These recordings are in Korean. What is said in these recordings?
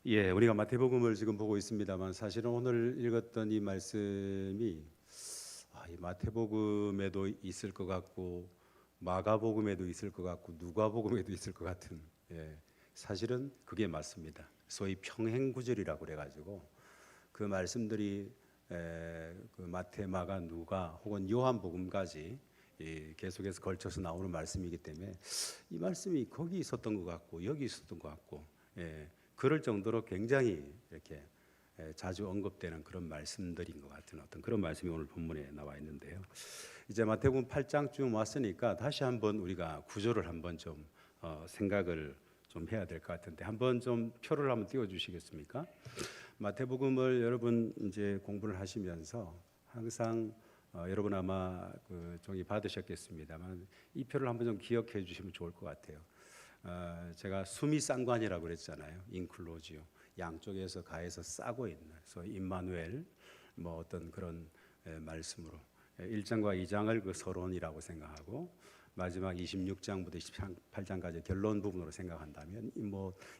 예, 우리가 마태복음을 지금 보고 있습니다만 사실은 오늘 읽었던 이 말씀이 이 마태복음에도 있을 것 같고 마가복음에도 있을 것 같고 누가복음에도 있을 것 같은, 사실은 그게 맞습니다. 소위 평행구절이라고 그래가지고 그 말씀들이 그 마태, 마가, 누가 혹은 요한복음까지 계속해서 걸쳐서 나오는 말씀이기 때문에 이 말씀이 거기 있었던 것 같고 여기 있었던 것 같고, 그럴 정도로 굉장히 이렇게 자주 언급되는 그런 말씀들인 것 같은 어떤 그런 말씀이 오늘 본문에 나와 있는데요. 이제 마태복음 8장쯤 왔으니까 다시 한번 우리가 구조를 한번 좀 생각을 좀 해야 될 것 같은데, 한번 좀 표를 한번 띄워 주시겠습니까? 마태복음을 여러분 이제 공부를 하시면서 항상 여러분 아마 그 종이 받으셨겠습니다만 이 표를 한번 좀 기억해 주시면 좋을 것 같아요. 제가 수미 쌍관이라고 그랬잖아요. 인클로지오, 양쪽에서 가해서 싸고 있는, 그래서 임마누엘 뭐 어떤 그런 말씀으로 1장과 2장을 그 서론이라고 생각하고 마지막 26장부터 28장까지 결론 부분으로 생각한다면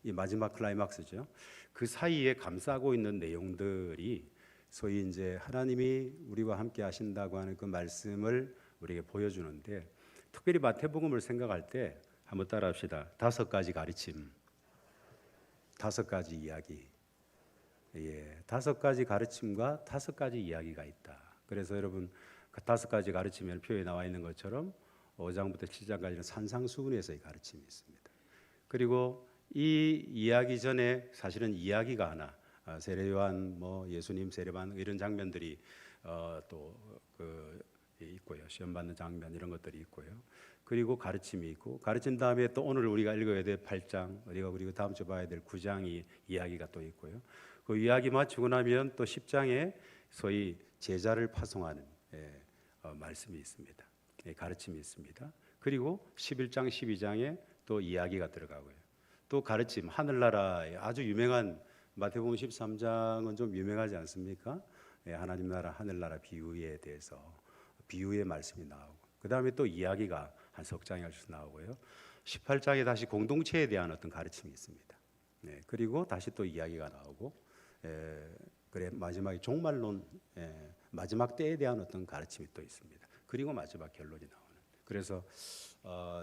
이 마지막 클라이막스죠. 그 사이에 감싸고 있는 내용들이 소위 이제 하나님이 우리와 함께 하신다고 하는 그 말씀을 우리에게 보여주는데, 특별히 마태복음을 생각할 때 한번 따라합시다. 5가지 가르침, 5가지 이야기. 5가지 가르침과 5가지 이야기가 있다. 그래서 여러분 그 5가지 가르침에 표에 나와 있는 것처럼 5장부터 7장까지는 산상수훈에서의 가르침이 있습니다. 그리고 이 이야기 전에 사실은 이야기가 하나, 세례요한, 예수님 세례받는 이런 장면들이 또 있고요. 시험 받는 장면 이런 것들이 있고요. 그리고 가르침이 있고, 가르친 다음에 또 오늘 우리가 읽어야 될 8장, 그리고 다음 주 봐야 될 9장이 이야기가 또 있고요. 그 이야기 마치고 나면 또 10장에 소위 제자를 파송하는 말씀이 있습니다. 가르침이 있습니다. 그리고 11장, 12장에 또 이야기가 들어가고요. 또 가르침, 하늘나라의 아주 유명한 마태복음 13장은 좀 유명하지 않습니까? 하나님 나라, 하늘나라 비유에 대해서 비유의 말씀이 나오고, 그 다음에 또 이야기가 한 석 장에 걸쳐서 나오고요. 18장에 다시 공동체에 대한 어떤 가르침이 있습니다. 그리고 다시 또 이야기가 나오고, 그래 마지막에 종말론, 마지막 때에 대한 어떤 가르침이 또 있습니다. 그리고 마지막 결론이 나오는. 그래서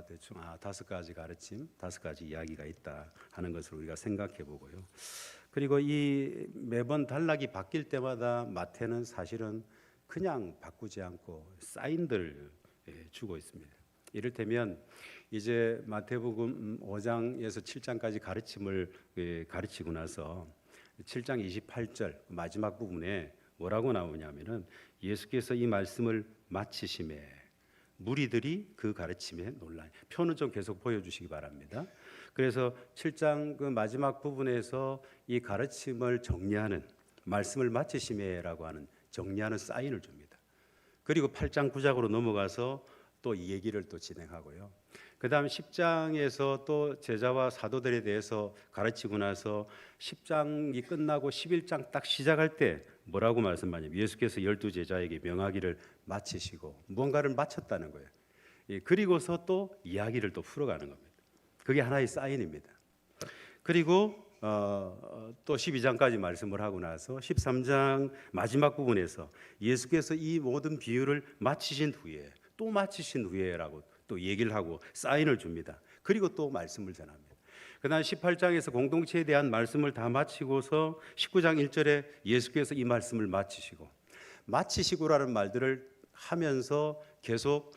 대충 5가지 가르침, 5가지 이야기가 있다 하는 것을 우리가 생각해 보고요. 그리고 이 매번 단락이 바뀔 때마다 마태는 사실은 그냥 바꾸지 않고 사인들 주고 있습니다. 이를테면 이제 마태복음 5장에서 7장까지 가르침을 가르치고 나서 7장 28절 마지막 부분에 뭐라고 나오냐면은 예수께서 이 말씀을 마치심에 무리들이 그 가르침에 놀라니. 표는 좀 계속 보여주시기 바랍니다. 그래서 7장 그 마지막 부분에서 이 가르침을 정리하는, 말씀을 마치심에라고 하는 정리하는 사인을 줍니다. 그리고 8장 9장으로 넘어가서 또 이 얘기를 또 진행하고요. 그 다음 10장에서 또 제자와 사도들에 대해서 가르치고 나서 10장이 끝나고 11장 딱 시작할 때 뭐라고 말씀하냐면 예수께서 12제자에게 명하기를 마치시고 무언가를 마쳤다는 거예요. 그리고서 또 이야기를 또 풀어가는 겁니다. 그게 하나의 사인입니다. 그리고 또 12장까지 말씀을 하고 나서 13장 마지막 부분에서 예수께서 이 모든 비유를 마치신 후에 또 마치신 후에라고 또 얘기를 하고 사인을 줍니다. 그리고 또 말씀을 전합니다. 그다음 18장에서 공동체에 대한 말씀을 다 마치고서 19장 1절에 예수께서 이 말씀을 마치시고라는 말들을 하면서 계속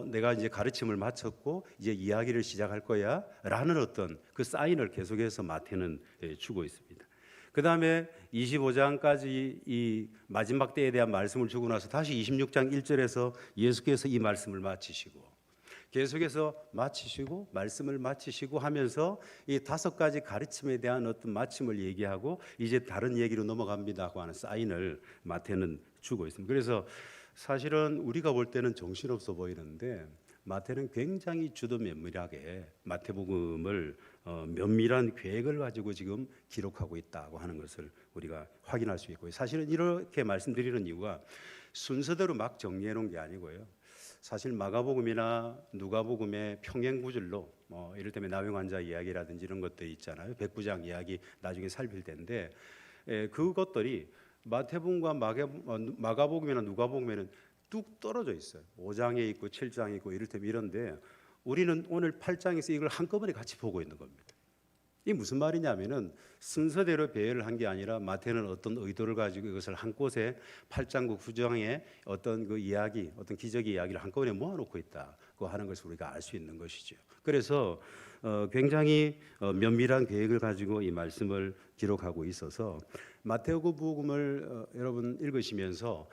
내가 이제 가르침을 마쳤고 이제 이야기를 시작할 거야 라는 어떤 그 사인을 계속해서 마태는 주고 있습니다. 그 다음에 25장까지 이 마지막 때에 대한 말씀을 주고 나서 다시 26장 1절에서 예수께서 이 말씀을 마치시고 계속해서 마치시고 말씀을 마치시고 하면서 이 5가지 가르침에 대한 어떤 마침을 얘기하고 이제 다른 얘기로 넘어갑니다 하는 사인을 마태는 주고 있습니다. 그래서 사실은 우리가 볼 때는 정신없어 보이는데 마태는 굉장히 주도면밀하게 마태복음을 면밀한 계획을 가지고 지금 기록하고 있다고 하는 것을 우리가 확인할 수 있고요. 사실은 이렇게 말씀드리는 이유가 순서대로 막 정리해 놓은 게 아니고요. 사실 마가복음이나 누가복음의 평행 구절로 이를테면 나병 환자 이야기라든지 이런 것들이 있잖아요. 백부장 이야기 나중에 살필 텐데 그것들이 마태복음과 마가복음이나 누가복음에는 뚝 떨어져 있어요. 5장에 있고 7장에 있고 이를테면 이런데 우리는 오늘 8장에서 이걸 한꺼번에 같이 보고 있는 겁니다. 이게 무슨 말이냐면은 순서대로 배열을 한 게 아니라 마태는 어떤 의도를 가지고 이것을 한 곳에 8장과 9장의 어떤 그 이야기, 어떤 기적의 이야기를 한꺼번에 모아놓고 있다고 하는 것을 우리가 알 수 있는 것이죠. 그래서 굉장히 면밀한 계획을 가지고 이 말씀을 기록하고 있어서 마태복음을 여러분 읽으시면서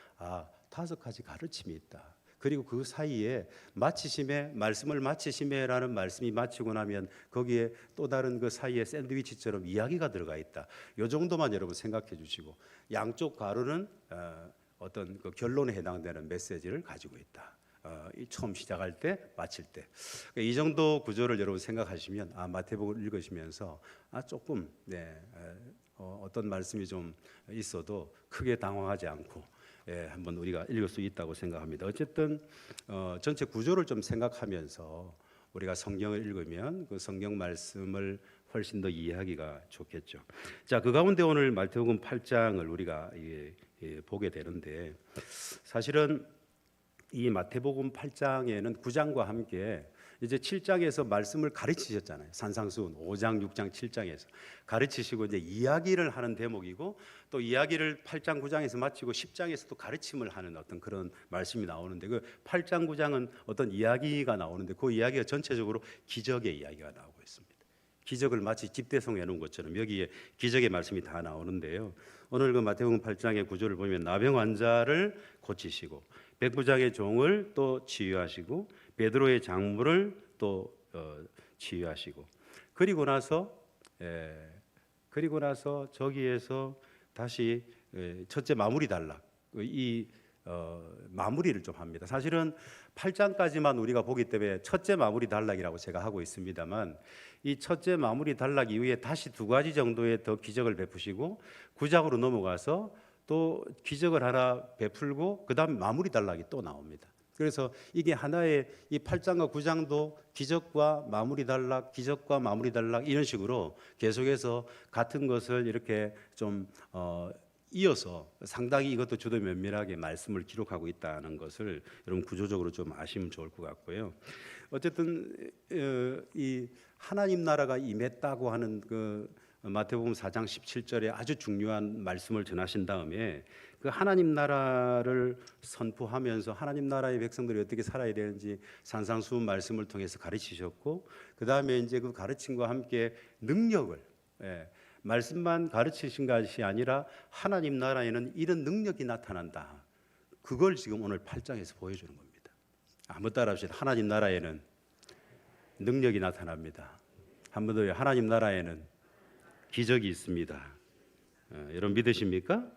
5가지 가르침이 있다. 그리고 그 사이에 마치심에 말씀을 마치심에라는 말씀이 마치고 나면 거기에 또 다른 그 사이에 샌드위치처럼 이야기가 들어가 있다. 이 정도만 여러분 생각해 주시고 양쪽 가루는 어떤 그 결론에 해당되는 메시지를 가지고 있다. 처음 시작할 때 마칠 때 이 정도 구조를 여러분 생각하시면 마태복음을 읽으시면서 조금 어떤 말씀이 좀 있어도 크게 당황하지 않고 한번 우리가 읽을 수 있다고 생각합니다. 어쨌든 전체 구조를 좀 생각하면서 우리가 성경을 읽으면 그 성경 말씀을 훨씬 더 이해하기가 좋겠죠. 자, 그 가운데 오늘 마태복음 8장을 우리가 보게 되는데 사실은 이 마태복음 8장에는 9장과 함께 이제 7장에서 말씀을 가르치셨잖아요. 산상수훈 5장, 6장, 7장에서 가르치시고 이제 이야기를 하는 대목이고 또 이야기를 8장, 9장에서 마치고 10장에서도 가르침을 하는 어떤 그런 말씀이 나오는데 그 8장, 9장은 어떤 이야기가 나오는데 그 이야기가 전체적으로 기적의 이야기가 나오고 있습니다. 기적을 마치 집대성해 놓은 것처럼 여기에 기적의 말씀이 다 나오는데요. 오늘 그 마태복음 8장의 구조를 보면 나병 환자를 고치시고 백부장의 종을 또 치유하시고 베드로의 장물을 또 치유하시고 그리고 나서 저기에서 다시 첫째 마무리 단락 이 마무리를 좀 합니다. 사실은 8장까지만 우리가 보기 때문에 첫째 마무리 단락이라고 제가 하고 있습니다만 이 첫째 마무리 단락 이후에 다시 2가지 정도의 더 기적을 베푸시고 9장으로 넘어가서 또 기적을 하나 베풀고 그다음 마무리 단락이 또 나옵니다. 그래서 이게 하나의 이 8장과 9장도 기적과 마무리 단락, 기적과 마무리 단락 이런 식으로 계속해서 같은 것을 이렇게 좀 이어서 상당히 이것도 주도 면밀하게 말씀을 기록하고 있다는 것을 여러분 구조적으로 좀 아시면 좋을 것 같고요. 어쨌든 이 하나님 나라가 임했다고 하는 그 마태복음 4장 17절에 아주 중요한 말씀을 전하신 다음에 그 하나님 나라를 선포하면서 하나님 나라의 백성들이 어떻게 살아야 되는지 산상수훈 말씀을 통해서 가르치셨고 그 다음에 이제 그 가르침과 함께 능력을 말씀만 가르치신 것이 아니라 하나님 나라에는 이런 능력이 나타난다. 그걸 지금 오늘 8장에서 보여주는 겁니다. 한번 따라합시다. 하나님 나라에는 능력이 나타납니다. 한 번 더요. 하나님 나라에는 기적이 있습니다. 여러분 믿으십니까?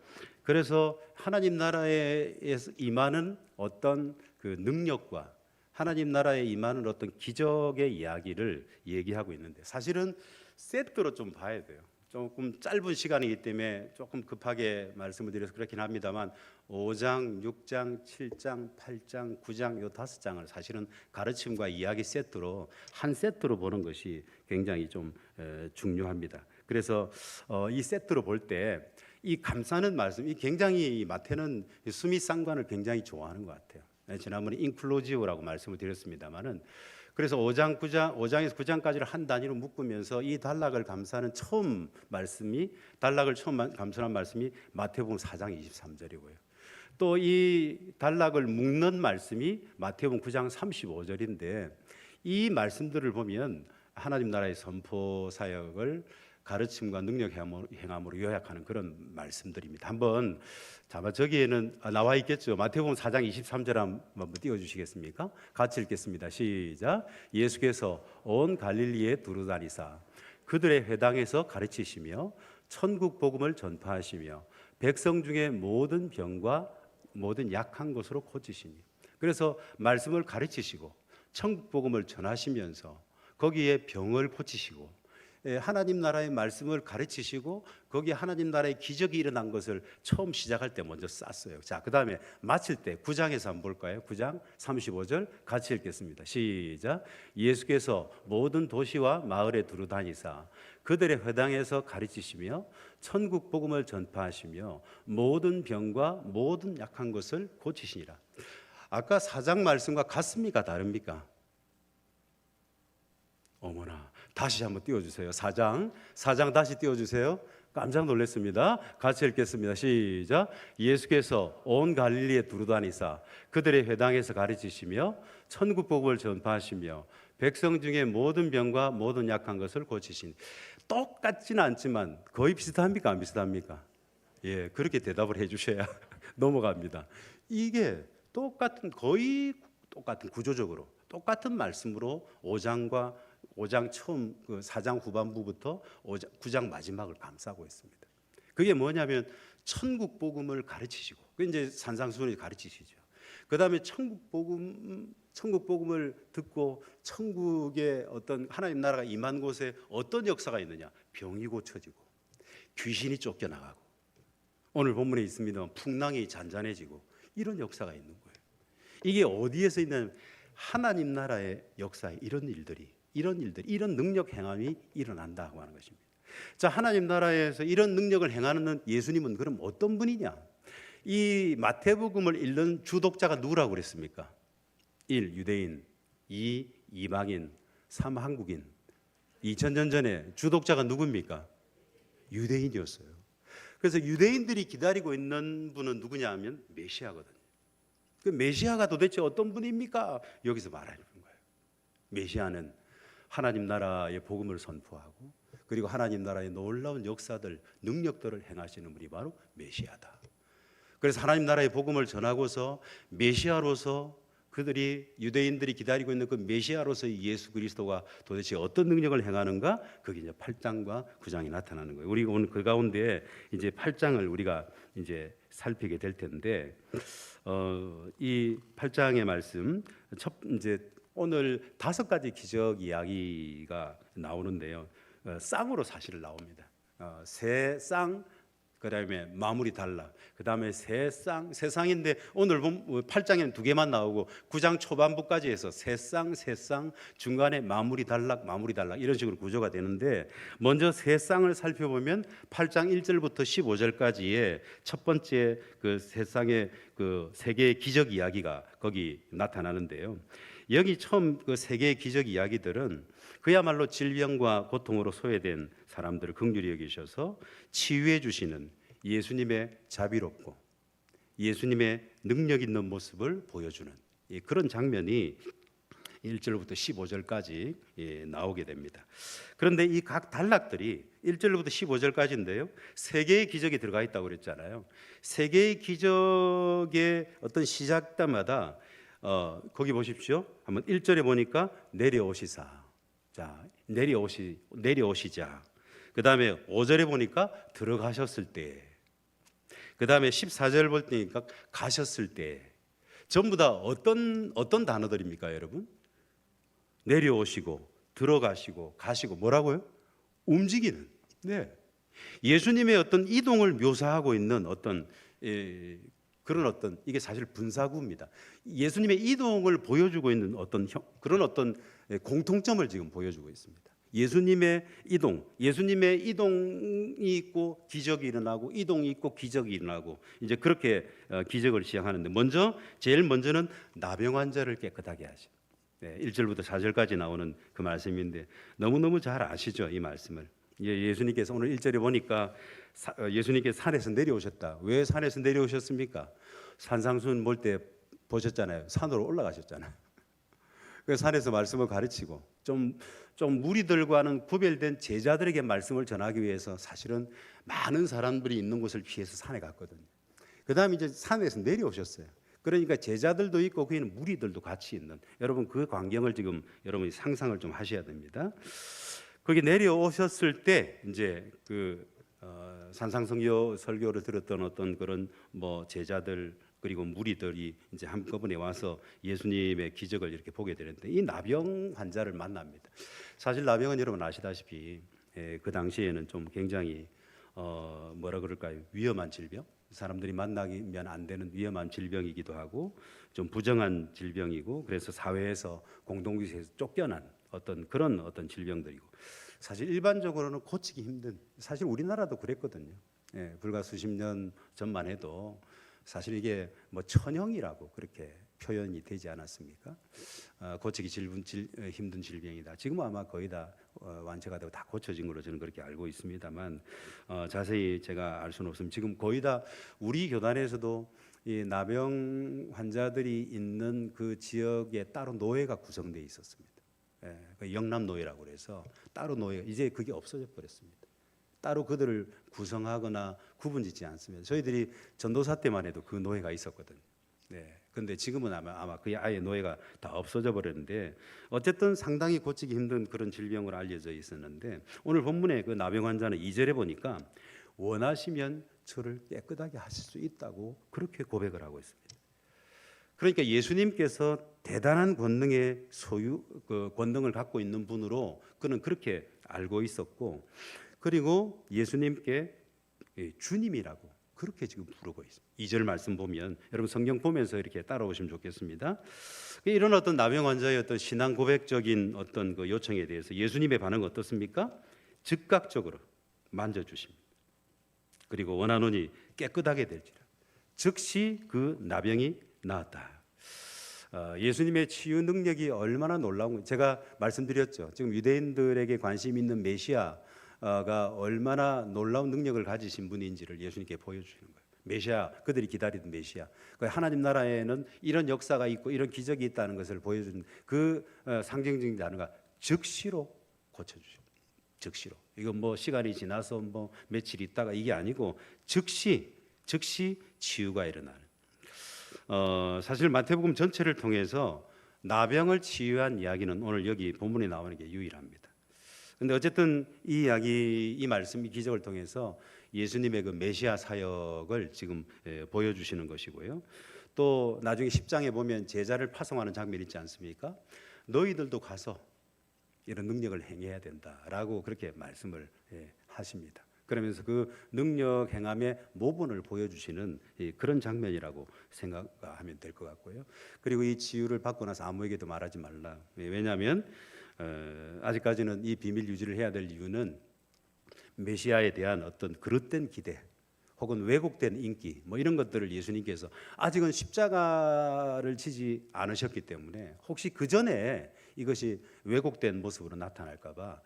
그래서 하나님 나라에 임하는 어떤 그 능력과 하나님 나라에 임하는 어떤 기적의 이야기를 얘기하고 있는데 사실은 세트로 좀 봐야 돼요. 조금 짧은 시간이기 때문에 조금 급하게 말씀을 드려서 그렇긴 합니다만 5장, 6장, 7장, 8장, 9장 요 5장을 사실은 가르침과 이야기 세트로 한 세트로 보는 것이 굉장히 좀 중요합니다. 그래서 이 세트로 볼 때 이 감싸는 말씀, 이 굉장히 마태는 수미상관을 굉장히 좋아하는 것 같아요. 지난번에 인클로지오라고 말씀을 드렸습니다만은 그래서 5장에서 9장까지를 한 단위로 묶으면서 이 단락을 감싸는 단락을 처음 감싸는 말씀이 마태복음 4장 23절이고요. 또 이 단락을 묶는 말씀이 마태복음 9장 35절인데 이 말씀들을 보면 하나님 나라의 선포 사역을 가르침과 능력 행함으로 요약하는 그런 말씀들입니다. 한번 저기에는 나와 있겠죠. 마태복음 4장 23절 한번 띄워주시겠습니까? 같이 읽겠습니다. 시작. 예수께서 온 갈릴리에 두루다니사 그들의 회당에서 가르치시며 천국 복음을 전파하시며 백성 중에 모든 병과 모든 약한 것으로 고치시니. 그래서 말씀을 가르치시고 천국 복음을 전하시면서 거기에 병을 고치시고 하나님 나라의 말씀을 가르치시고 거기에 하나님 나라의 기적이 일어난 것을 처음 시작할 때 먼저 쌌어요. 자, 그 다음에 마칠 때 9장에서 한번 볼까요? 9장 35절 같이 읽겠습니다. 시작. 예수께서 모든 도시와 마을에 두루 다니사 그들의 회당에서 가르치시며 천국 복음을 전파하시며 모든 병과 모든 약한 것을 고치시니라. 아까 4장 말씀과 같습니까? 다릅니까? 어머나, 다시 한번 띄워주세요. 4장 다시 띄워주세요. 깜짝 놀랐습니다. 같이 읽겠습니다. 시작. 예수께서 온 갈릴리에 두루다니사 그들의 회당에서 가르치시며 천국 복음을 전파하시며 백성 중에 모든 병과 모든 약한 것을 고치시니. 똑같지는 않지만 거의 비슷합니까? 안 비슷합니까? 예, 그렇게 대답을 해주셔야 넘어갑니다. 이게 거의 똑같은 구조적으로 똑같은 말씀으로 5장 처음 4장 후반부부터 9장 마지막을 감싸고 있습니다. 그게 뭐냐면 천국 복음을 가르치시고, 그 이제 산상수훈이 가르치시죠. 그 다음에 천국 복음을 듣고 천국의 어떤 하나님 나라가 임한 곳에 어떤 역사가 있느냐? 병이 고쳐지고 귀신이 쫓겨나가고 오늘 본문에 있습니다. 풍랑이 잔잔해지고 이런 역사가 있는 거예요. 이게 어디에서 있는 하나님 나라의 역사에 이런 능력 행함이 일어난다고 하는 것입니다. 자, 하나님 나라에서 이런 능력을 행하는 예수님은 그럼 어떤 분이냐? 이 마태복음을 읽는 주독자가 누구라고 그랬습니까? 1. 유대인, 2. 이방인, 3. 한국인. 2000년 전에 주독자가 누굽니까? 유대인이었어요. 그래서 유대인들이 기다리고 있는 분은 누구냐 하면 메시아거든요. 그 메시아가 도대체 어떤 분입니까? 여기서 말하는 거예요. 메시아는 하나님 나라의 복음을 선포하고 그리고 하나님 나라의 놀라운 역사들, 능력들을 행하시는 분이 바로 메시아다. 그래서 하나님 나라의 복음을 전하고서 메시아로서 유대인들이 기다리고 있는 그 메시아로서의 예수 그리스도가 도대체 어떤 능력을 행하는가? 그게 이제 8장과 9장이 나타나는 거예요. 우리가 오늘 그 가운데 이제 8장을 우리가 이제 살피게 될 텐데, 이 8장의 말씀, 이제 오늘 5가지 기적 이야기가 나오는데요. 쌍으로 사실 나옵니다. 새 쌍, 그다음에 마무리 단락, 그다음에 새 쌍인데 오늘 8장에는 2개만 나오고 9장 초반부까지 해서 새 쌍, 중간에 마무리 단락 이런 식으로 구조가 되는데, 먼저 새 쌍을 살펴보면 8장 1절부터 15절까지의 첫 번째 그 새 쌍의 그 세 개의 기적 이야기가 거기 나타나는데요. 여기 처음 그 세 개의 기적 이야기들은 그야말로 질병과 고통으로 소외된 사람들을 긍휼히 여기셔서 치유해 주시는 예수님의 자비롭고 예수님의 능력 있는 모습을 보여주는 그런 장면이 1절부터 15절까지 나오게 됩니다. 그런데 이 각 단락들이 1절부터 15절까지인데요. 세 개의 기적이 들어가 있다고 그랬잖아요. 세 개의 기적의 어떤 시작때마다 거기 보십시오. 한번 1절에 보니까 내려오시사. 자, 내려오시자. 그 다음에 5절에 보니까 들어가셨을 때. 그 다음에 14절 볼 때니까 가셨을 때. 전부 다 어떤 단어들입니까, 여러분? 내려오시고, 들어가시고, 가시고, 뭐라고요? 움직이는. 네. 예수님의 어떤 이동을 묘사하고 있는 그런 이게 사실 분사구입니다. 예수님의 이동을 보여주고 있는 그런 공통점을 지금 보여주고 있습니다. 예수님의 이동이 있고 기적이 일어나고 이동이 있고 기적이 일어나고 이제 그렇게 기적을 시작하는데 제일 먼저는 나병 환자를 깨끗하게 하시고 1절부터 4절까지 나오는 그 말씀인데 너무너무 잘 아시죠, 이 말씀을. 예수님께서 오늘 1절에 보니까 예수님께서 산에서 내려오셨다. 왜 산에서 내려오셨습니까? 산상수훈 볼 때 보셨잖아요. 산으로 올라가셨잖아요. 그래서 산에서 말씀을 가르치고 좀 무리들과는 구별된 제자들에게 말씀을 전하기 위해서 사실은 많은 사람들이 있는 곳을 피해서 산에 갔거든요. 그 다음에 이제 산에서 내려오셨어요. 그러니까 제자들도 있고 거기는 무리들도 같이 있는, 여러분 그 광경을 지금 여러분이 상상을 좀 하셔야 됩니다. 거기 내려오셨을 때 이제 산상선교 설교를 들었던 어떤 그런 제자들 그리고 무리들이 이제 한꺼번에 와서 예수님의 기적을 이렇게 보게 되는데 이 나병 환자를 만납니다. 사실 나병은 여러분 아시다시피 그 당시에는 좀 굉장히 뭐라 그럴까요? 위험한 질병, 사람들이 만나면 안 되는 위험한 질병이기도 하고 좀 부정한 질병이고 그래서 사회에서 공동체에서 쫓겨난 그런 질병들이고 사실 일반적으로는 고치기 힘든 사실 우리나라도 그랬거든요. 불과 수십 년 전만 해도 사실 이게 뭐 천형이라고 그렇게 표현이 되지 않았습니까? 고치기 힘든 질병이다. 지금은 아마 거의 다 완치가 되고 다 고쳐진 걸로 저는 그렇게 알고 있습니다만 자세히 제가 알 수는 없습니다. 지금 거의 다 우리 교단에서도 이 나병 환자들이 있는 그 지역에 따로 노예가 구성되어 있었습니다. 그 영남 노예라고 그래서 따로 노예 이제 그게 없어져 버렸습니다. 따로 그들을 구성하거나 구분짓지 않습니다. 저희들이 전도사 때만 해도 그 노예가 있었거든요. 근데 지금은 아마 그 아예 노예가 다 없어져 버렸는데 어쨌든 상당히 고치기 힘든 그런 질병으로 알려져 있었는데 오늘 본문에 그 나병 환자는 2절에 보니까 원하시면 저를 깨끗하게 하실 수 있다고 그렇게 고백을 하고 있습니다. 그러니까 예수님께서 대단한 권능의 그 권능을 갖고 있는 분으로 그는 그렇게 알고 있었고 그리고 예수님께 주님이라고 그렇게 지금 부르고 있습니다. 2절 말씀 보면 여러분 성경 보면서 이렇게 따라오시면 좋겠습니다. 이런 나병 환자의 신앙 고백적인 그 요청에 대해서 예수님의 반응은 어떻습니까? 즉각적으로 만져주십니다. 그리고 원하노니 깨끗하게 될지라. 즉시 그 나병이 나았다. 예수님의 치유 능력이 얼마나 놀라운 건지 제가 말씀드렸죠. 지금 유대인들에게 관심 있는 메시아가 얼마나 놀라운 능력을 가지신 분인지를 예수님께 보여주시는 거예요. 메시아, 그들이 기다리던 메시아. 하나님 나라에는 이런 역사가 있고 이런 기적이 있다는 것을 보여주는 그 상징적인 단어가 즉시로 고쳐주죠. 즉시로. 이건 뭐 시간이 지나서 뭐 며칠 있다가 이게 아니고 즉시 치유가 일어나는. 사실 마태복음 전체를 통해서 나병을 치유한 이야기는 오늘 여기 본문에 나오는 게 유일합니다. 근데 어쨌든 이 이야기, 이 말씀, 이 기적을 통해서 예수님의 그 메시아 사역을 지금 보여주시는 것이고요. 또 나중에 10장에 보면 제자를 파송하는 장면이 있지 않습니까? 너희들도 가서 이런 능력을 행해야 된다라고 그렇게 말씀을 하십니다. 그러면서 그 능력 행함의 모본을 보여주시는 그런 장면이라고 생각하면 될 것 같고요. 그리고 이 치유를 받고 나서 아무에게도 말하지 말라. 왜냐하면 아직까지는 이 비밀 유지를 해야 될 이유는 메시아에 대한 그릇된 기대 혹은 왜곡된 인기 뭐 이런 것들을 예수님께서 아직은 십자가를 지지 않으셨기 때문에 혹시 그 전에 이것이 왜곡된 모습으로 나타날까 봐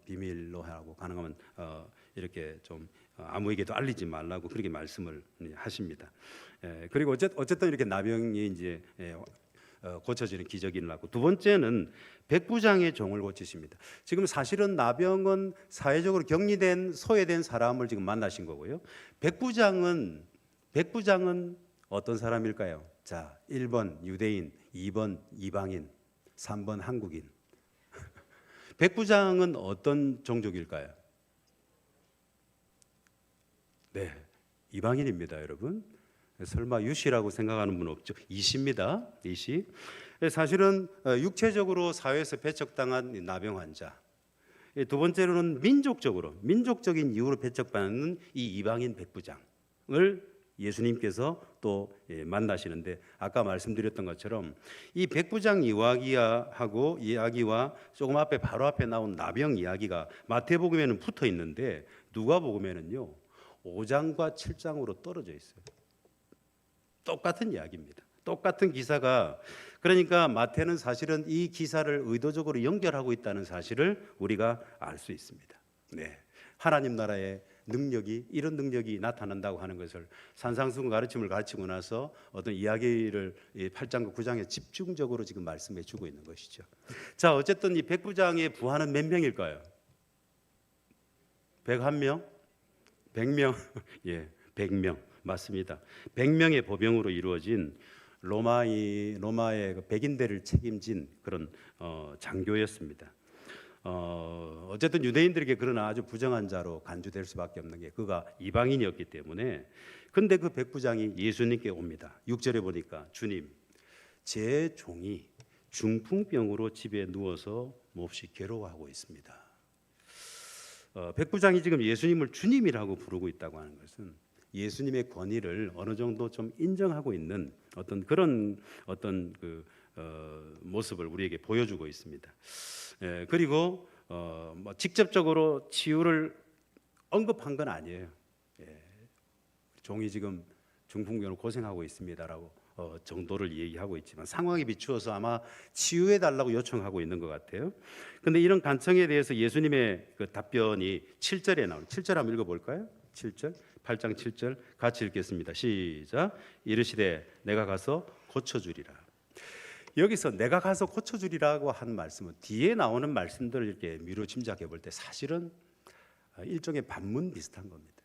비밀로 하고 가능하면 이렇게 좀 아무에게도 알리지 말라고 그렇게 말씀을 하십니다. 그리고 어쨌든 이렇게 나병이 이제 고쳐지는 기적이 일어났고 두 번째는 백부장의 종을 고치십니다. 지금 사실은 나병은 사회적으로 격리된 소외된 사람을 지금 만나신 거고요. 백부장은 어떤 사람일까요? 자, 1번 유대인, 2번 이방인, 3번 한국인. 백부장은 어떤 종족일까요? 네, 이방인입니다, 여러분. 설마 유시라고 생각하는 분 없죠? 이시입니다. 이시. 사실은 육체적으로 사회에서 배척당한 나병 환자. 두 번째로는 민족적인 이유로 배척받는 이 이방인 백부장을 예수님께서 또 만나시는데 아까 말씀드렸던 것처럼 이 백부장 이야기와 조금 바로 앞에 나온 나병 이야기가 마태복음에는 붙어 있는데 누가복음에는요 5장과 7장으로 떨어져 있어요. 똑같은 이야기입니다. 똑같은 기사가 그러니까 마태는 사실은 이 기사를 의도적으로 연결하고 있다는 사실을 우리가 알 수 있습니다. 네, 하나님 나라의 이런 능력이 나타난다고 하는 것을 산상수훈 가르침을 가르치고 나서 어떤 이야기를 8장과 9장에 집중적으로 지금 말씀해 주고 있는 것이죠. 자, 어쨌든 이 백부장의 부하는 몇 명일까요? 101명? 100명? 예, 100명 맞습니다. 100명의 보병으로 이루어진 로마의 그 백인대를 책임진 그런 장교였습니다. 어쨌든 유대인들에게 그러나 아주 부정한 자로 간주될 수밖에 없는 게 그가 이방인이었기 때문에 근데 그 백부장이 예수님께 옵니다. 6절에 보니까 주님 제 종이 중풍병으로 집에 누워서 몹시 괴로워하고 있습니다. 백부장이 지금 예수님을 주님이라고 부르고 있다고 하는 것은 예수님의 권위를 어느 정도 좀 인정하고 있는 어떤 그런 어떤 모습을 우리에게 보여주고 있습니다. 그리고 뭐 직접적으로 치유를 언급한 건 아니에요. 종이 지금 중풍병으로 고생하고 있습니다라고 정도를 얘기하고 있지만 상황에 비추어서 아마 치유해 달라고 요청하고 있는 것 같아요. 그런데 이런 간청에 대해서 예수님의 그 답변이 7절에 나오는 7절 한번 읽어볼까요? 7절 8장 7절 같이 읽겠습니다. 시작. 이르시되 내가 가서 고쳐주리라. 여기서 내가 가서 고쳐주리라고 한 말씀은 뒤에 나오는 말씀들을 이렇게 미루어 짐작해 볼 때 사실은 일종의 반문 비슷한 겁니다.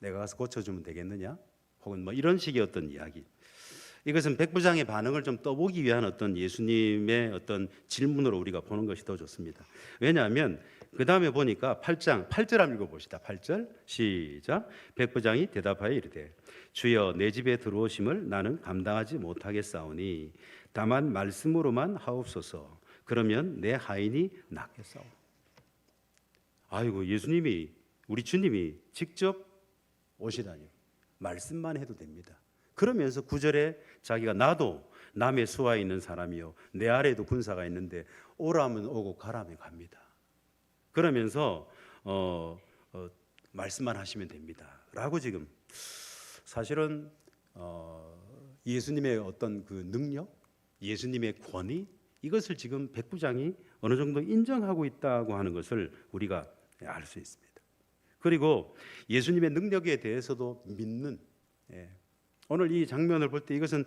내가 가서 고쳐주면 되겠느냐? 혹은 뭐 이런 식의 어떤 이야기. 이것은 백부장의 반응을 좀 떠보기 위한 어떤 예수님의 어떤 질문으로 우리가 보는 것이 더 좋습니다. 왜냐하면 그 다음에 보니까 8장 8절 한번 읽어봅시다. 8절 시작. 백부장이 대답하여 이르되 주여 내 집에 들어오심을 나는 감당하지 못하겠사오니 다만 말씀으로만 하옵소서. 그러면 내 하인이 낫겠사오. 아이고, 예수님이 우리 주님이 직접 오시다니 말씀만 해도 됩니다. 그러면서 9절에 자기가 나도 남의 수하에 있는 사람이요 내 아래에도 군사가 있는데 오라면 오고 가라면 갑니다. 그러면서 말씀만 하시면 됩니다 라고 지금 사실은 예수님의 어떤 그 능력, 예수님의 권위, 이것을 지금 백부장이 어느 정도 인정하고 있다고 하는 것을 우리가 알 수 있습니다. 그리고 예수님의 능력에 대해서도 믿는, 오늘 이 장면을 볼 때 이것은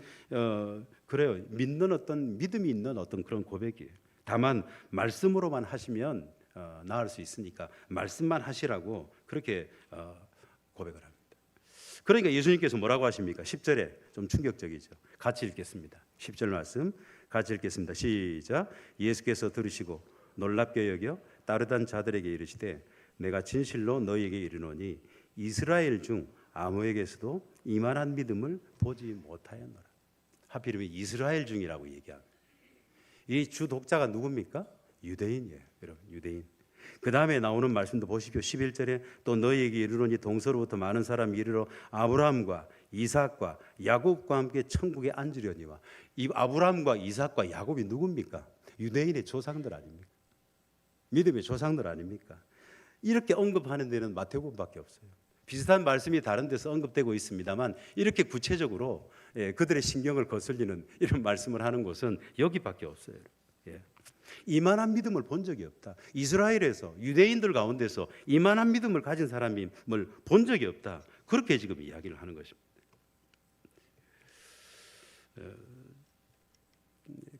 그래요. 믿는 어떤 믿음이 있는 어떤 그런 고백이에요. 다만 말씀으로만 하시면 나을 수 있으니까 말씀만 하시라고 그렇게 고백을 합니다. 그러니까 예수님께서 뭐라고 하십니까? 10절에 좀 충격적이죠. 같이 읽겠습니다. 10절 말씀 같이 읽겠습니다. 시작. 예수께서 들으시고 놀랍게 여겨 따르던 자들에게 이르시되 내가 진실로 너희에게 이르노니 이스라엘 중 아무에게서도 이만한 믿음을 보지 못하였노라. 하필이면 이스라엘 중이라고 얘기합니다. 이 주 독자가 누굽니까? 유대인이에요. 여러분, 유대인. 그 다음에 나오는 말씀도 보십시오. 11절에 또 너희에게 이르노니 동서로부터 많은 사람이 이르러 아브라함과 이삭과 야곱과 함께 천국에 앉으려니와. 이 아브라함과 이삭과 야곱이 누굽니까? 유대인의 조상들 아닙니까? 믿음의 조상들 아닙니까? 이렇게 언급하는 데는 마태복음밖에 없어요. 비슷한 말씀이 다른 데서 언급되고 있습니다만 이렇게 구체적으로 그들의 신경을 거슬리는 이런 말씀을 하는 곳은 여기밖에 없어요. 이만한 믿음을 본 적이 없다. 이스라엘에서 유대인들 가운데서 이만한 믿음을 가진 사람을 본 적이 없다. 그렇게 지금 이야기를 하는 것입니다.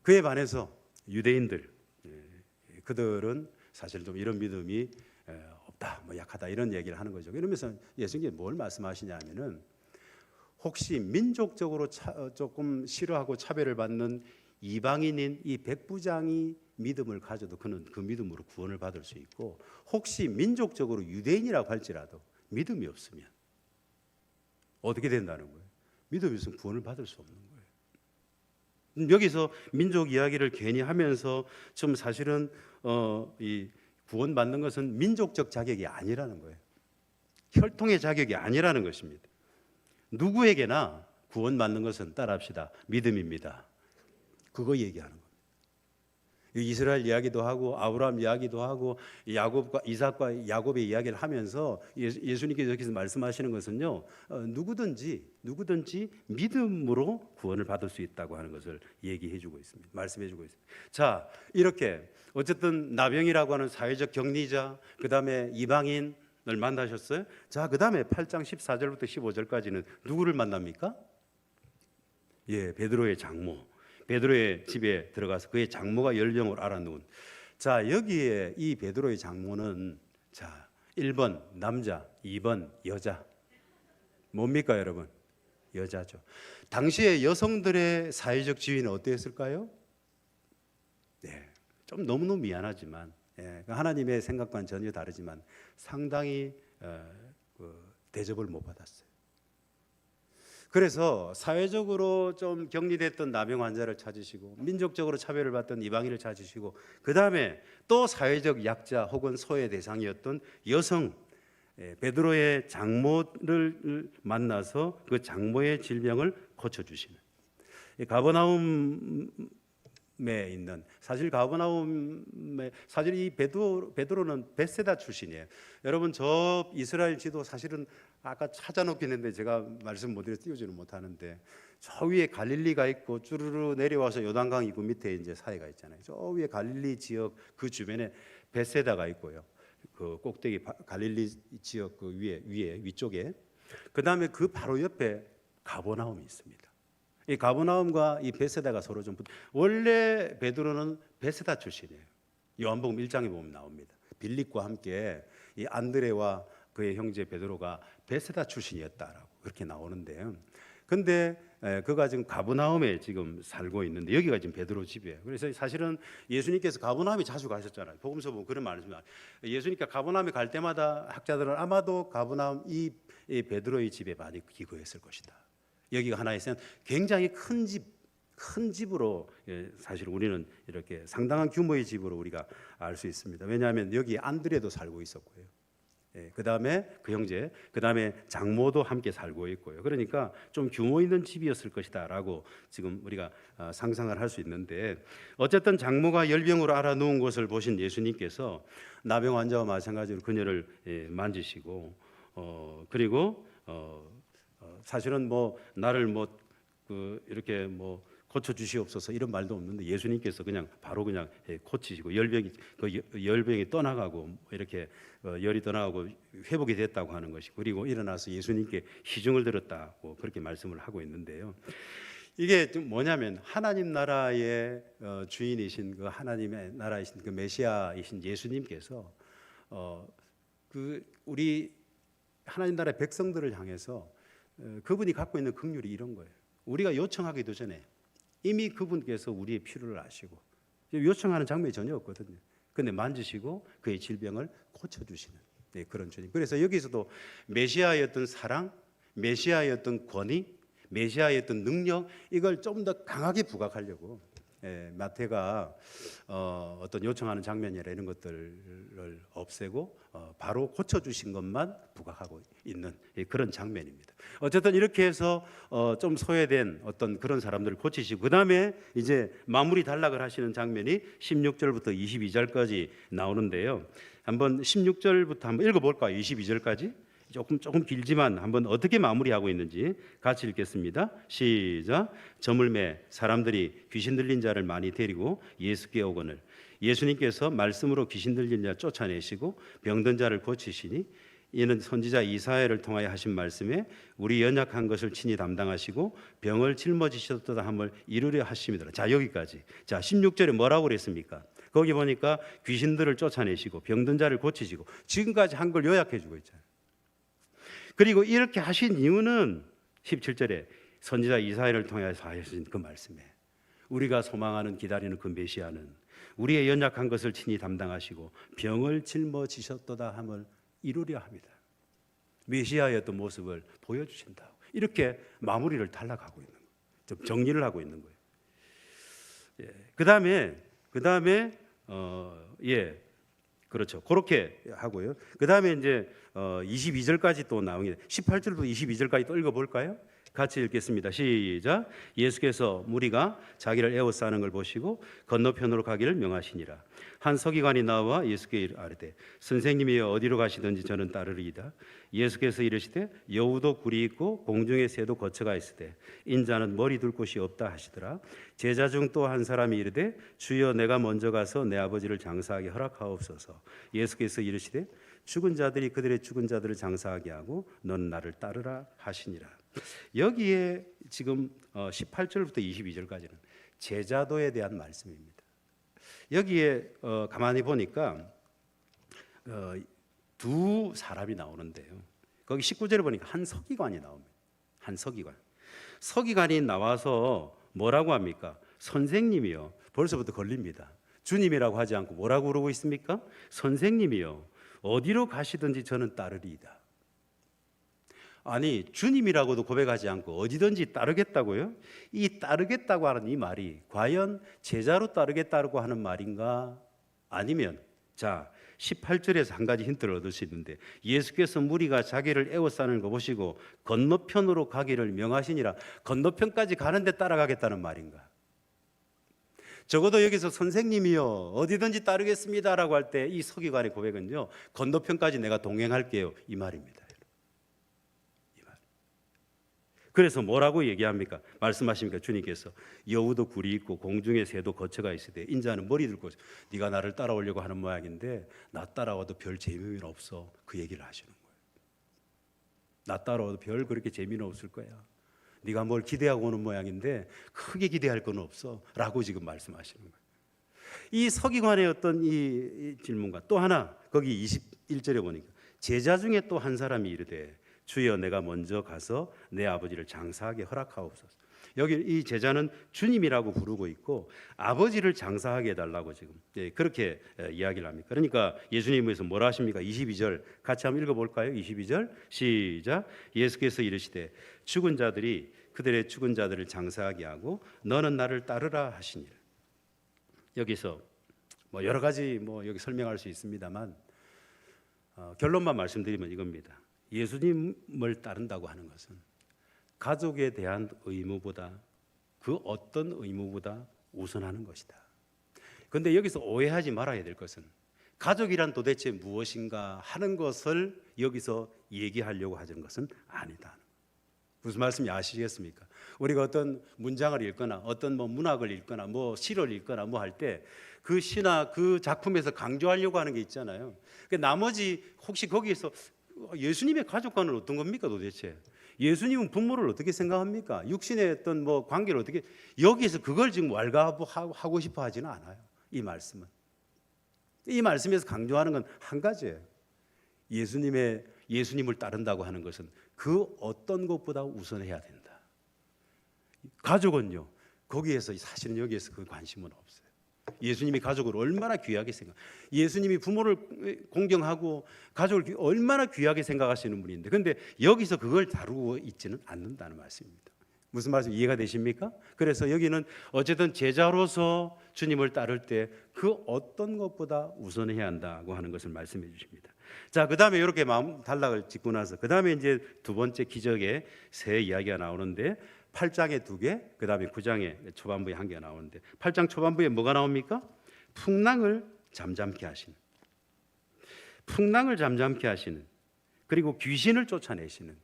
그에 반해서 유대인들, 그들은 사실 좀 이런 믿음이 없다, 뭐 약하다 이런 얘기를 하는 거죠. 이러면서 예수님께서 뭘 말씀하시냐면은 혹시 민족적으로 조금 싫어하고 차별을 받는 이방인인 이 백부장이 믿음을 가져도 그는 그 믿음으로 구원을 받을 수 있고, 혹시 민족적으로 유대인이라고 할지라도 믿음이 없으면 어떻게 된다는 거예요? 믿음이 없으면 구원을 받을 수 없는 거예요. 여기서 민족 이야기를 괜히 하면서 좀 사실은 이 구원받는 것은 민족적 자격이 아니라는 거예요. 혈통의 자격이 아니라는 것입니다. 누구에게나 구원받는 것은 따라합시다. 믿음입니다. 그거 얘기하는 겁니다. 이스라엘 이야기도 하고 아브라함 이야기도 하고 야곱과 이삭과 야곱의 이야기를 하면서 예수님께서 여기서 말씀하시는 것은요, 누구든지 믿음으로 구원을 받을 수 있다고 하는 것을 얘기해주고 있습니다. 말씀해주고 있습니다. 자, 이렇게 어쨌든 나병이라고 하는 사회적 격리자, 그 다음에 이방인을 만나셨어요. 자, 그 다음에 8장 14절부터 15절까지는 누구를 만납니까? 베드로의 장모. 베드로의 집에 들어가서 그의 장모가 열령을 알아놓은. 자, 여기에 이 베드로의 장모는 자, 1번 남자, 2번 여자. 뭡니까 여러분? 여자죠. 당시에 여성들의 사회적 지위는 어땠을까요? 좀 너무너무 미안하지만 하나님의 생각과는 전혀 다르지만 상당히 대접을 못 받았어요. 그래서 사회적으로 좀 격리됐던 나병 환자를 찾으시고 민족적으로 차별을 받던 이방인을 찾으시고 그다음에 또 사회적 약자 혹은 소외 대상이었던 여성 베드로의 장모를 만나서 그 장모의 질병을 고쳐주시는 가버나움에 있는 사실 가버나움에 사실 이 베드로는 베세다 출신이에요. 여러분 저 이스라엘 지도 사실은 아까 찾아놓긴 했는데 제가 말씀 못 드려서 띄우지는 못하는데 저 위에 갈릴리가 있고 쭈르르 내려와서 요단강 있고 밑에 이제 사해가 있잖아요. 저 위에 갈릴리 지역 그 주변에 베세다가 있고요. 그 꼭대기 갈릴리 지역 그 위에 위쪽에 그 다음에 그 바로 옆에 가버나움이 있습니다. 이 가버나움과 이 베세다가 서로 좀 원래 베드로는 베세다 출신이에요. 요한복음 1장에 보면 나옵니다. 빌립과 함께 이 안드레와 그의 형제 베드로가 베세다 출신이었다라고 그렇게 나오는데요. 근데 그가 지금 가버나움에 지금 살고 있는데 여기가 지금 베드로 집이에요. 그래서 사실은 예수님께서 가버나움에 자주 가셨잖아요. 복음서 보면 그런 말씀입니다. 예수님께서 가버나움에 갈 때마다 학자들은 아마도 가버나움 이 베드로의 집에 많이 기거했을 것이다. 여기가 하나의 굉장히 큰 집으로 사실 우리는 이렇게 상당한 규모의 집으로 우리가 알 수 있습니다. 왜냐하면 여기 안드레도 살고 있었고요. 그 다음에 그 형제, 그 다음에 장모도 함께 살고 있고요. 그러니까 좀 규모 있는 집이었을 것이다라고 지금 우리가 상상을 할 수 있는데 어쨌든 장모가 열병으로 앓아 누운 것을 보신 예수님께서 나병 환자와 마찬가지로 그녀를 만지시고 그리고 사실은 뭐 나를 이렇게 고쳐 주시옵소서 이런 말도 없는데 예수님께서 그냥 바로 그냥 고치시고 열병이 떠나가고 이렇게 열이 떠나가고 회복이 됐다고 하는 것이고 그리고 일어나서 예수님께 시중을 들었다고 그렇게 말씀을 하고 있는데요. 이게 좀 뭐냐면 하나님 나라의 주인이신 그 하나님의 나라이신 그 메시아이신 예수님께서 그 우리 하나님 나라의 백성들을 향해서 그분이 갖고 있는 긍휼이 이런 거예요. 우리가 요청하기도 전에 이미 그분께서 우리의 필요를 아시고 요청하는 장면이 전혀 없거든요. 근데 만지시고 그의 질병을 고쳐주시는 그런 주님. 그래서 여기서도 메시아의 어떤 사랑, 메시아의 어떤 권위, 메시아의 어떤 능력 이걸 좀 더 강하게 부각하려고 마태가 어떤 요청하는 장면이나 이런 것들을 없애고 바로 고쳐주신 것만 부각하고 있는 그런 장면입니다. 어쨌든 이렇게 해서 좀 소외된 어떤 그런 사람들을 고치시고 그 다음에 이제 마무리 단락을 하시는 장면이 16절부터 22절까지 나오는데요. 한번 16절부터 한번 읽어볼까요? 22절까지 조금 길지만 한번 어떻게 마무리하고 있는지 같이 읽겠습니다. 시작. 저물매 사람들이 귀신 들린 자를 많이 데리고 예수께 오거늘 예수님께서 말씀으로 귀신 들린 자 쫓아내시고 병든 자를 고치시니 이는 선지자 이사야를 통하여 하신 말씀에 우리 연약한 것을 친히 담당하시고 병을 짊어지셨도다 함을 이루려 하심이더라. 자 여기까지. 자 16절에 뭐라고 그랬습니까? 거기 보니까 귀신들을 쫓아내시고 병든 자를 고치시고 지금까지 한 걸 요약해 주고 있잖아요. 그리고 이렇게 하신 이유는 17절에 선지자 이사야를 통해서 하신 그 말씀에 우리가 소망하는 기다리는 그 메시아는 우리의 연약한 것을 친히 담당하시고 병을 짊어지셨도다 함을 이루려 합니다. 메시아의 어떤 모습을 보여주신다. 이렇게 마무리를 단락하고 있는 거예요. 좀 정리를 하고 있는 거예요. 그 다음에 그렇죠. 그렇게 하고요. 그 다음에 이제 22절까지 또 나오게 18절부터 22절까지 또 읽어볼까요? 같이 읽겠습니다. 시작. 예수께서 무리가 자기를 에워싸는 걸 보시고 건너편으로 가기를 명하시니라. 한 서기관이 나와 예수께 아뢰되 선생님이여 어디로 가시든지 저는 따르리이다. 예수께서 이르시되 여우도 굴이 있고 공중의 새도 거처가 있으되 인자는 머리 둘 곳이 없다 하시더라. 제자 중 또 한 사람이 이르되 주여 내가 먼저 가서 내 아버지를 장사하게 허락하옵소서. 예수께서 이르시되 죽은 자들이 그들의 죽은 자들을 장사하게 하고 너는 나를 따르라 하시니라. 여기에 지금 18절부터 22절까지는 제자도에 대한 말씀입니다. 여기에 가만히 보니까 두 사람이 나오는데요. 거기 19절에 보니까 한 서기관이 나옵니다. 한 서기관. 서기관이 나와서 뭐라고 합니까? 선생님이요. 벌써부터 걸립니다. 주님이라고 하지 않고 뭐라고 그러고 있습니까? 선생님이요. 어디로 가시든지 저는 따르리이다. 아니 주님이라고도 고백하지 않고 어디든지 따르겠다고요? 이 따르겠다고 하는 이 말이 과연 제자로 따르겠다고 하는 말인가? 아니면 자 18절에서 한 가지 힌트를 얻을 수 있는데 예수께서 무리가 자기를 에워싸는 거 보시고 건너편으로 가기를 명하시니라. 건너편까지 가는데 따라가겠다는 말인가? 적어도 여기서 선생님이요 어디든지 따르겠습니다라고 할 때 이 서기관의 고백은요 건너편까지 내가 동행할게요 이 말입니다. 그래서 뭐라고 얘기합니까? 말씀하십니까? 주님께서 여우도 굴이 있고 공중의 새도 거처가 있으되 인자는 머리 들고 네가 나를 따라오려고 하는 모양인데 나 따라와도 별 재미는 없어. 그 얘기를 하시는 거예요. 나 따라와도 별 그렇게 재미는 없을 거야. 네가 뭘 기대하고 오는 모양인데 크게 기대할 건 없어 라고 지금 말씀하시는 거예요. 이 서기관의 어떤 이 질문과 또 하나 거기 21절에 보니까 제자 중에 또 한 사람이 이르되 주여 내가 먼저 가서 내 아버지를 장사하게 허락하옵소서. 여기 이 제자는 주님이라고 부르고 있고 아버지를 장사하게 해달라고 지금 그렇게 이야기를 합니다. 그러니까 예수님께서 뭐라 하십니까? 22절 같이 한번 읽어볼까요? 22절 시작. 예수께서 이르시되 죽은 자들이 그들의 죽은 자들을 장사하게 하고 너는 나를 따르라 하시니라. 여기서 뭐 여러 가지 뭐 여기 설명할 수 있습니다만 결론만 말씀드리면 이겁니다. 예수님을 따른다고 하는 것은 가족에 대한 의무보다 그 어떤 의무보다 우선하는 것이다. 그런데 여기서 오해하지 말아야 될 것은 가족이란 도대체 무엇인가 하는 것을 여기서 얘기하려고 하는 것은 아니다. 무슨 말씀인지 아시겠습니까? 우리가 어떤 문장을 읽거나 어떤 뭐 문학을 읽거나 뭐 시를 읽거나 뭐 할 때 그 시나 그 작품에서 강조하려고 하는 게 있잖아요. 나머지 혹시 거기에서 예수님의 가족관은 어떤 겁니까 도대체? 예수님은 부모를 어떻게 생각합니까? 육신의 어떤 뭐 관계를 어떻게 여기에서 그걸 지금 왈가하고 싶어 하지는 않아요. 이 말씀은 이 말씀에서 강조하는 건 한 가지예요. 예수님을 따른다고 하는 것은 그 어떤 것보다 우선해야 된다. 가족은요 거기에서 사실은 여기에서 그 관심은 없어요. 예수님이 가족을 얼마나 귀하게 생각, 예수님이 부모를 공경하고 가족을 얼마나 귀하게 생각하시는 분인데, 그런데 여기서 그걸 다루고 있지는 않는다는 말씀입니다. 무슨 말씀 이해가 되십니까? 그래서 여기는 어쨌든 제자로서 주님을 따를 때 그 어떤 것보다 우선해야 한다고 하는 것을 말씀해 주십니다. 자, 그 다음에 이렇게 마음 단락을 짓고 나서 그 다음에 이제 두 번째 기적의 새 이야기가 나오는데 8장에 2개, 그 다음에 9장에 초반부에 1개가 나오는데 8장 초반부에 뭐가 나옵니까? 풍랑을 잠잠케 하시는, 풍랑을 잠잠케 하시는, 그리고 귀신을 쫓아내시는.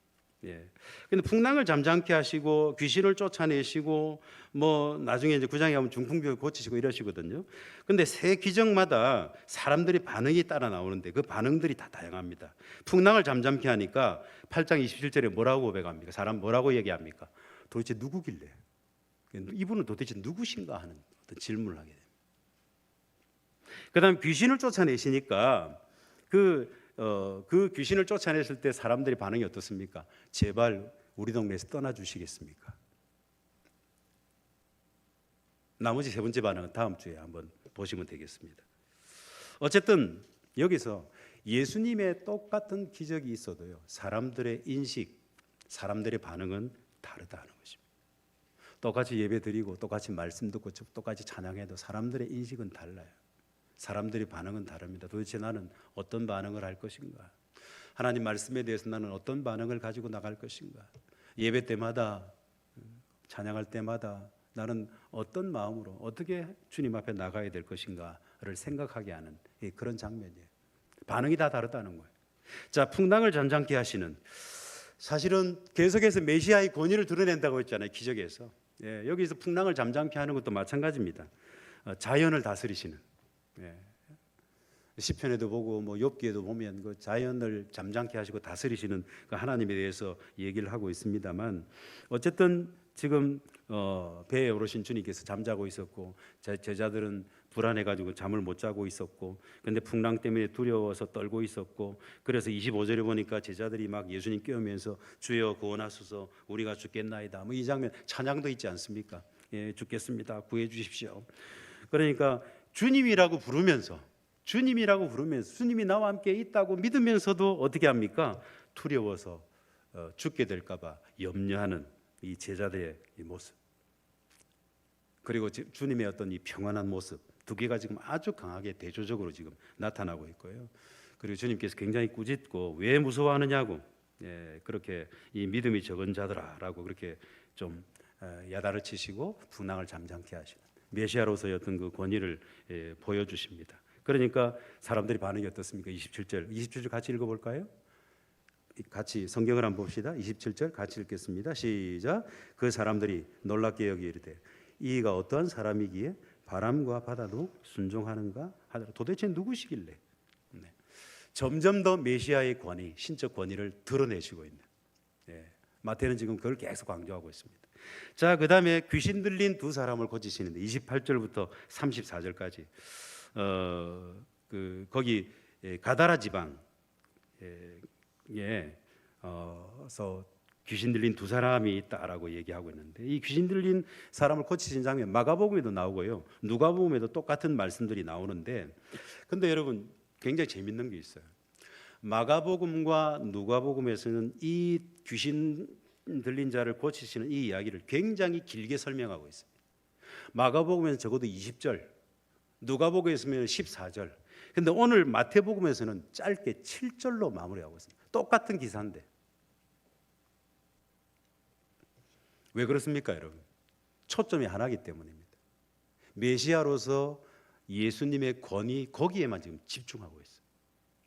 근데 풍랑을 잠잠케 하시고 귀신을 쫓아내시고 뭐 나중에 이제 9장에 가면 중풍병을 고치시고 이러시거든요. 근데 새 기적마다 사람들이 반응이 따라 나오는데 그 반응들이 다 다양합니다. 풍랑을 잠잠케 하니까 8장 27절에 뭐라고 고백합니까? 사람 뭐라고 얘기합니까? 도대체 누구길래? 이분은 도대체 누구신가 하는 어떤 질문을 하게 됩니다. 그 다음 귀신을 쫓아내시니까 그 귀신을 쫓아냈을 때 사람들의 반응이 어떻습니까? 제발 우리 동네에서 떠나주시겠습니까? 나머지 세 번째 반응은 다음 주에 한번 보시면 되겠습니다. 어쨌든 여기서 예수님의 똑같은 기적이 있어도요 사람들의 인식, 사람들의 반응은 다르다는 것입니다. 똑같이 예배 드리고 똑같이 말씀 듣고 똑같이 찬양해도 사람들의 인식은 달라요. 사람들의 반응은 다릅니다. 도대체 나는 어떤 반응을 할 것인가? 하나님 말씀에 대해서 나는 어떤 반응을 가지고 나갈 것인가? 예배 때마다, 찬양할 때마다 나는 어떤 마음으로 어떻게 주님 앞에 나가야 될 것인가를 생각하게 하는 그런 장면이에요. 반응이 다 다르다는 거예요. 자, 풍랑을 잠잠케 하시는, 사실은 계속해서 메시아의 권위를 드러낸다고 했잖아요. 기적에서. 여기서 풍랑을 잠잠케 하는 것도 마찬가지입니다. 자연을 다스리시는. 시편에도 보고 뭐 욥기에도 보면 그 자연을 잠잠케 하시고 다스리시는 그 하나님에 대해서 얘기를 하고 있습니다만, 어쨌든 지금 배에 오르신 주님께서 잠자고 있었고 제자들은 불안해가지고 잠을 못 자고 있었고, 근데 풍랑 때문에 두려워서 떨고 있었고, 그래서 25절에 보니까 제자들이 막 예수님 깨우면서 주여 구원하소서 우리가 죽겠나이다, 뭐 이 장면 찬양도 있지 않습니까? 죽겠습니다, 구해 주십시오. 그러니까 주님이라고 부르면서 주님이 나와 함께 있다고 믿으면서도 어떻게 합니까? 두려워서 죽게 될까봐 염려하는 이 제자들의 이 모습, 그리고 주님의 어떤 이 평안한 모습, 두 개가 지금 아주 강하게 대조적으로 지금 나타나고 있고요. 그리고 주님께서 굉장히 꾸짖고 왜 무서워하느냐고, 그렇게 이 믿음이 적은 자들아라고 그렇게 좀 야단을 치시고 풍랑을 잠잠케 하시는 메시아로서의 어떤 그 권위를 보여주십니다. 그러니까 사람들이 반응이 어떻습니까? 27절 같이 읽어볼까요? 같이 성경을 한번 봅시다. 27절 같이 읽겠습니다. 시작. 그 사람들이 놀랍게 여기 이르되 이가 어떠한 사람이기에 바람과 바다도 순종하는가 하더라. 도대체 누구시길래? 네. 점점 더 메시아의 권위, 신적 권위를 드러내시고 있는, 마태는 지금 그걸 계속 강조하고 있습니다. 자, 그 다음에 귀신 들린 두 사람을 고치시는데 28절부터 34절까지 거기 가다라 지방에 귀신 들린 두 사람이 있다라고 얘기하고 있는데, 이 귀신 들린 사람을 고치신 장면 마가복음에도 나오고요, 누가복음에도 똑같은 말씀들이 나오는데, 근데 여러분 굉장히 재밌는 게 있어요. 마가복음과 누가복음에서는 이 귀신 들린 자를 고치시는 이 이야기를 굉장히 길게 설명하고 있습니다. 마가복음에는 적어도 20절, 누가복음에서는 14절, 근데 오늘 마태복음에서는 짧게 7절로 마무리하고 있습니다. 똑같은 기사인데 왜 그렇습니까, 여러분? 초점이 하나이기 때문입니다. 메시아로서 예수님의 권위, 거기에만 지금 집중하고 있어요.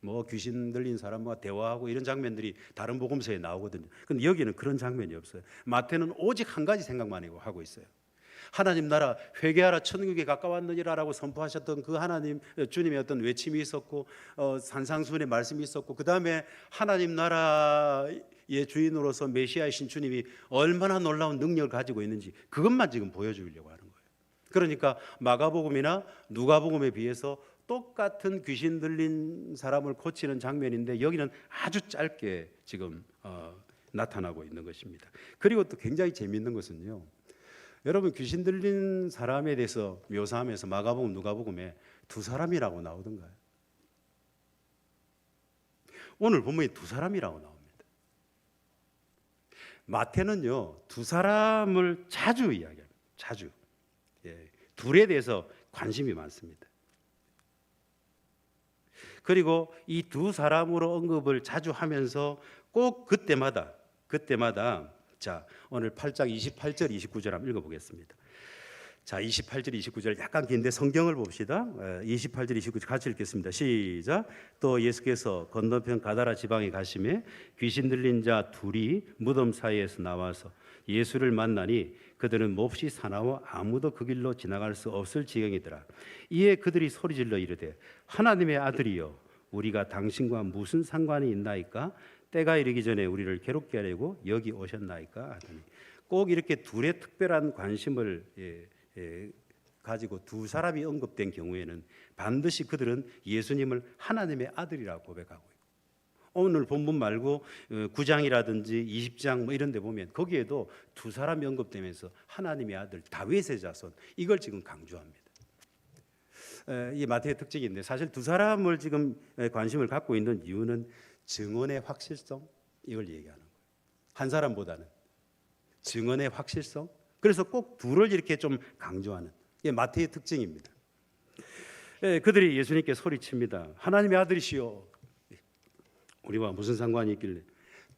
뭐 귀신 들린 사람과 대화하고 이런 장면들이 다른 복음서에 나오거든요. 근데 여기는 그런 장면이 없어요. 마태는 오직 한 가지 생각만 하고 있어요. 하나님 나라 회개하라 천국에 가까웠느니라라고 선포하셨던 그 하나님 주님의 어떤 외침이 있었고, 산상수훈의 말씀이 있었고, 그 다음에 하나님 나라의 주인으로서 메시아이신 주님이 얼마나 놀라운 능력을 가지고 있는지 그것만 지금 보여주려고 하는 거예요. 그러니까 마가복음이나 누가복음에 비해서 똑같은 귀신 들린 사람을 고치는 장면인데 여기는 아주 짧게 지금 나타나고 있는 것입니다. 그리고 또 굉장히 재미있는 것은요, 여러분 귀신 들린 사람에 대해서 묘사하면서 마가복음, 누가복음에 두 사람이라고 나오던가요? 오늘 본문에 두 사람이라고 나옵니다. 마태는요 두 사람을 자주 이야기합니다. 자주. 둘에 대해서 관심이 많습니다. 그리고 이 두 사람으로 언급을 자주 하면서 꼭 그때마다 자, 오늘 8장 28절 29절 한번 읽어보겠습니다. 자, 28절 29절 약간 긴데 성경을 봅시다. 28절 29절 같이 읽겠습니다. 시작. 또 예수께서 건너편 가다라 지방에 가심에 귀신 들린 자 둘이 무덤 사이에서 나와서 예수를 만나니 그들은 몹시 사나워 아무도 그 길로 지나갈 수 없을 지경이더라. 이에 그들이 소리질러 이르되 하나님의 아들이여 우리가 당신과 무슨 상관이 있나이까? 때가 이르기 전에 우리를 괴롭게 하려고 여기 오셨나이까? 하더니 꼭 이렇게 둘의 특별한 관심을 가지고 두 사람이 언급된 경우에는 반드시 그들은 예수님을 하나님의 아들이라고 고백하고 있고, 오늘 본문 말고 9장이라든지 20장 뭐 이런 데 보면 거기에도 두 사람이 언급되면서 하나님의 아들 다윗의 자손, 이걸 지금 강조합니다. 이 마태의 특징인데, 사실 두 사람을 지금 관심을 갖고 있는 이유는 증언의 확실성, 이걸 얘기하는 거예요. 한 사람보다는 증언의 확실성, 그래서 꼭 둘을 이렇게 좀 강조하는 게 마태의 특징입니다. 그들이 예수님께 소리칩니다. 하나님의 아들이시여 우리와 무슨 상관이 있길래?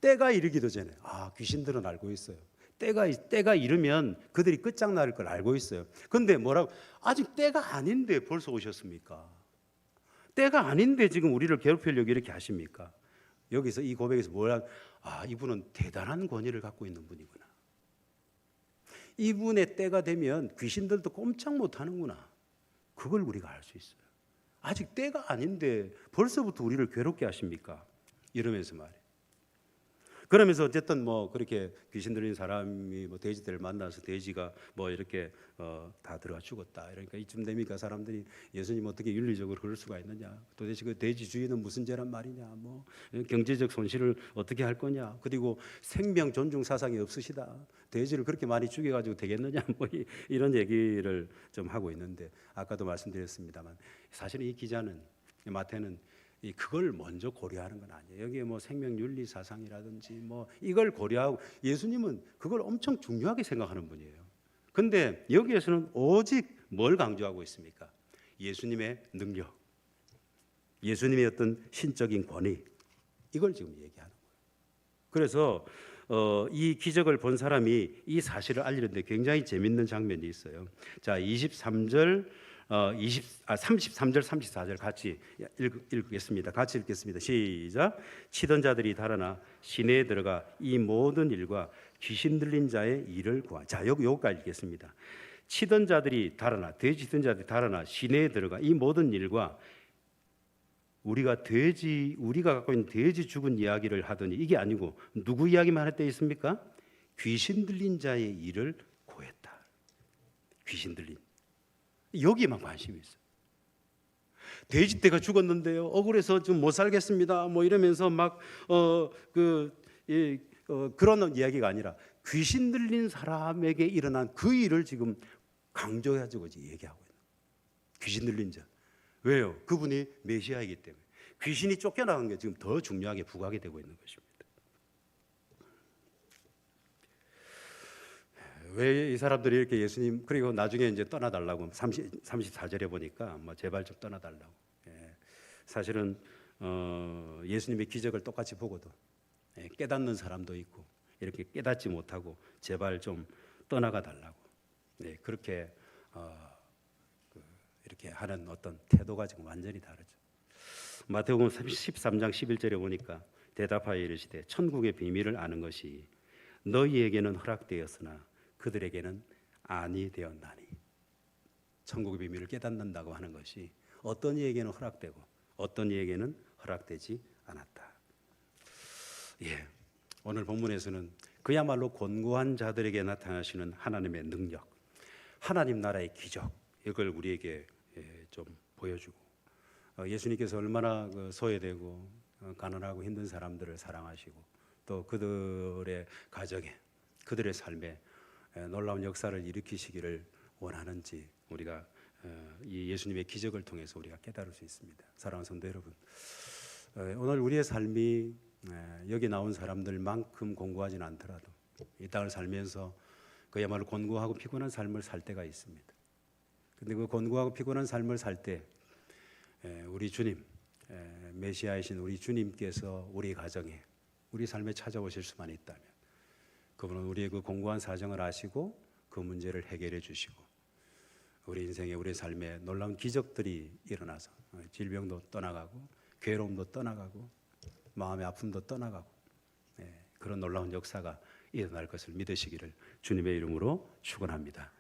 때가 이르기도 전에, 귀신들은 알고 있어요. 때가 이르면 그들이 끝장날 걸 알고 있어요. 근데 뭐라고? 아직 때가 아닌데 벌써 오셨습니까? 때가 아닌데 지금 우리를 괴롭히려고 이렇게 하십니까? 여기서 이 고백에서 이분은 대단한 권위를 갖고 있는 분이구나. 이분의 때가 되면 귀신들도 꼼짝 못 하는구나. 그걸 우리가 알 수 있어요. 아직 때가 아닌데 벌써부터 우리를 괴롭게 하십니까? 이러면서 말이에요. 그러면서 어쨌든 뭐 그렇게 귀신 들린 사람이 뭐 돼지들을 만나서 돼지가 뭐 이렇게 다 들어가 죽었다. 그러니까 이쯤 되니까 사람들이 예수님 어떻게 윤리적으로 그럴 수가 있느냐? 도대체 그 돼지 주인은 무슨 죄란 말이냐? 뭐 경제적 손실을 어떻게 할 거냐? 그리고 생명 존중 사상이 없으시다. 돼지를 그렇게 많이 죽여가지고 되겠느냐? 뭐 이런 얘기를 좀 하고 있는데, 아까도 말씀드렸습니다만 사실은 이 기자는, 마태는 그걸 먼저 고려하는 건 아니에요. 여기에 뭐 생명윤리 사상이라든지 뭐 이걸 고려하고, 예수님은 그걸 엄청 중요하게 생각하는 분이에요. 근데 여기에서는 오직 뭘 강조하고 있습니까? 예수님의 능력, 예수님의 어떤 신적인 권위, 이걸 지금 얘기하는 거예요. 그래서 이 기적을 본 사람이 이 사실을 알리는데 굉장히 재밌는 장면이 있어요. 자, 33절 33절 34절 같이 읽겠습니다. 같이 읽겠습니다. 시작. 치던 자들이 달아나 시내에 들어가 이 모든 일과 귀신 들린 자의 일을 구하. 자, 여기까지 읽겠습니다. 치던 자들이 달아나, 돼지 치던 자들이 달아나 시내에 들어가 이 모든 일과, 우리가 갖고 있는 돼지 죽은 이야기를 하더니 이게 아니고 누구 이야기만 할 때 있습니까? 귀신 들린 자의 일을 구했다. 귀신 들린, 여기에만 관심이 있어요. 돼지떼가 죽었는데요, 억울해서 좀 못 살겠습니다 뭐 이러면서 막 그런 이야기가 아니라 귀신 들린 사람에게 일어난 그 일을 지금 강조해가지고 얘기하고 있는 거예요. 귀신 들린 자. 왜요? 그분이 메시아이기 때문에. 귀신이 쫓겨나간 게 지금 더 중요하게 부각이 되고 있는 것입니다. 왜 이 사람들이 이렇게 예수님, 그리고 나중에 이제 떠나달라고 34절에 보니까 뭐 제발 좀 떠나달라고. 사실은 예수님의 기적을 똑같이 보고도 깨닫는 사람도 있고, 이렇게 깨닫지 못하고 제발 좀 떠나가 달라고. 그렇게 이렇게 하는 어떤 태도가 지금 완전히 다르죠. 마태복음 13장 11절에 보니까 대답하여 이르시되 천국의 비밀을 아는 것이 너희에게는 허락되었으나 그들에게는 아니 되었나니. 천국의 비밀을 깨닫는다고 하는 것이 어떤 이에게는 허락되고 어떤 이에게는 허락되지 않았다. 오늘 본문에서는 그야말로 곤고한 자들에게 나타나시는 하나님의 능력, 하나님 나라의 기적, 이걸 우리에게 좀 보여주고, 예수님께서 얼마나 소외되고 가난하고 힘든 사람들을 사랑하시고 또 그들의 가정에, 그들의 삶에 놀라운 역사를 일으키시기를 원하는지 우리가 이 예수님의 기적을 통해서 우리가 깨달을 수 있습니다. 사랑하는 성도 여러분, 오늘 우리의 삶이 여기 나온 사람들만큼 공고하지는 않더라도 이 땅을 살면서 그야말로 곤고하고 피곤한 삶을 살 때가 있습니다. 근데 그 곤고하고 피곤한 삶을 살 때 우리 주님, 메시아이신 우리 주님께서 우리 가정에, 우리 삶에 찾아오실 수만 있다면 그분은 우리의 그 공고한 사정을 아시고 그 문제를 해결해 주시고 우리 인생에, 우리 삶에 놀라운 기적들이 일어나서 질병도 떠나가고 괴로움도 떠나가고 마음의 아픔도 떠나가고 그런 놀라운 역사가 일어날 것을 믿으시기를 주님의 이름으로 축원합니다.